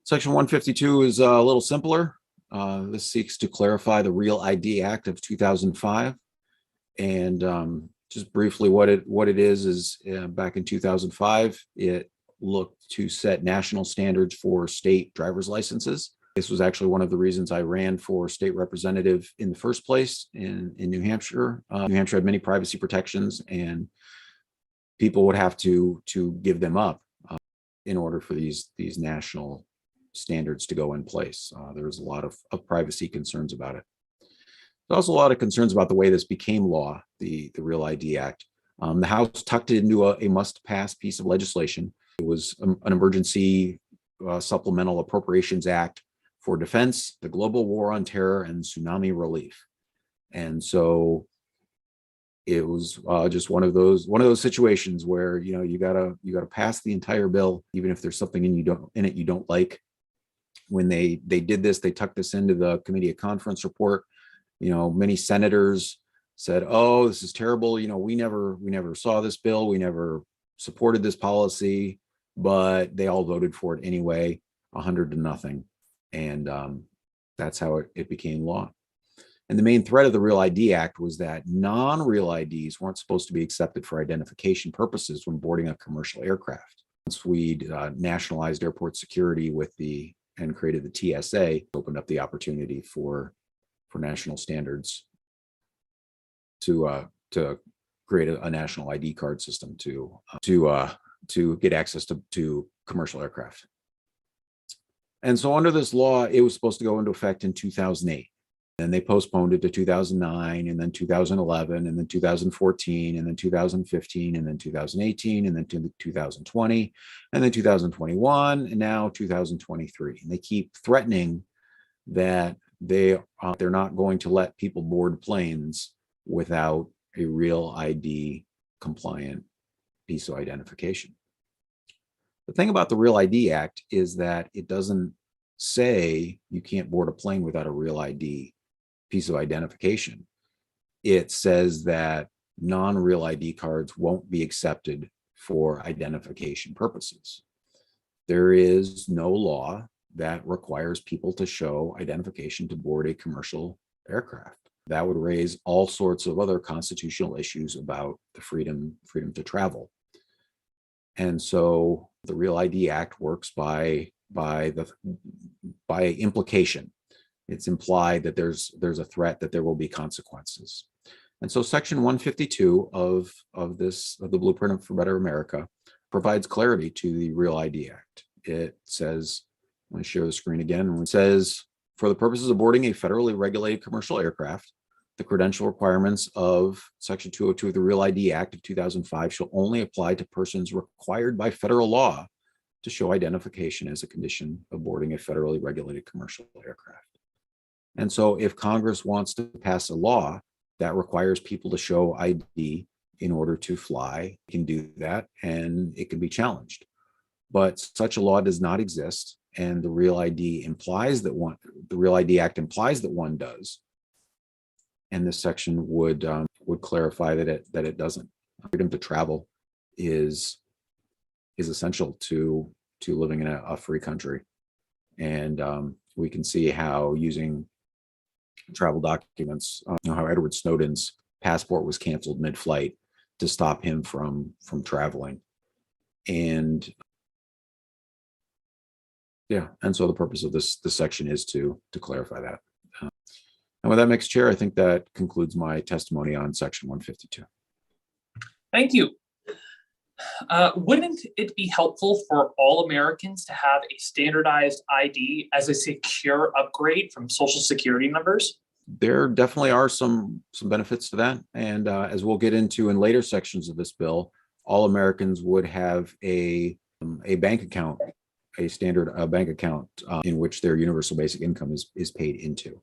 Section 152 is a little simpler. This seeks to clarify the Real ID Act of 2005. And just briefly, what it is back in 2005, it looked to set national standards for state driver's licenses. This was actually one of the reasons I ran for state representative in the first place in New Hampshire. New Hampshire had many privacy protections, and people would have to give them up in order for these national standards to go in place. There was a lot of privacy concerns about it. There's also a lot of concerns about the way this became law, the Real ID Act. The House tucked it into a must-pass piece of legislation. It was an emergency supplemental appropriations act for defense, the global war on terror, and tsunami relief. And so it was just one of those situations where you gotta pass the entire bill, even if there's something in it you don't like. When they did this, they tucked this into the committee of conference report. Many senators said, "Oh, this is terrible. We never saw this bill. We never supported this policy," but they all voted for it anyway, 100-0, and that's how it became law. And the main threat of the Real ID Act was that non-real IDs weren't supposed to be accepted for identification purposes when boarding a commercial aircraft. Once we nationalized airport security and created the TSA, opened up the opportunity for national standards to create a national ID card system to get access to commercial aircraft. And so under this law, it was supposed to go into effect in 2008. Then they postponed it to 2009, and then 2011, and then 2014, and then 2015, and then 2018, and then 2020, and then 2021, and now 2023. And they keep threatening that they're not going to let people board planes without a Real ID compliant piece of identification. The thing about the Real ID Act is that it doesn't say you can't board a plane without a Real ID piece of identification. It says that non-Real ID cards won't be accepted for identification purposes. There is no law that requires people to show identification to board a commercial aircraft. That would raise all sorts of other constitutional issues about the freedom to travel. And so the Real ID Act works by implication. It's implied that there's a threat that there will be consequences. And so Section 152 of the Blueprint for Better America provides clarity to the Real ID Act. It says, I'm going to share the screen again. And it says, for the purposes of boarding a federally regulated commercial aircraft, the credential requirements of Section 202 of the Real ID Act of 2005 shall only apply to persons required by federal law to show identification as a condition of boarding a federally regulated commercial aircraft. And so if Congress wants to pass a law that requires people to show ID in order to fly, it can do that, and it can be challenged. But such a law does not exist, and the Real ID Act implies that one does. And this section would clarify that it doesn't. Freedom to travel is essential to living in a free country, and we can see how using travel documents, how Edward Snowden's passport was canceled mid-flight to stop him from traveling, and so the purpose of this section is to clarify that. And with that, Mixed Chair, I think that concludes my testimony on Section 152. Thank you. Wouldn't it be helpful for all Americans to have a standardized ID as a secure upgrade from Social Security numbers? There definitely are some benefits to that. And as we'll get into in later sections of this bill, all Americans would have a bank account, a standard bank account in which their universal basic income is paid into.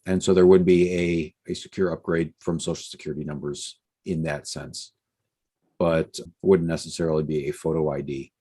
And so there would be a secure upgrade from Social Security numbers in that sense, but wouldn't necessarily be a photo ID.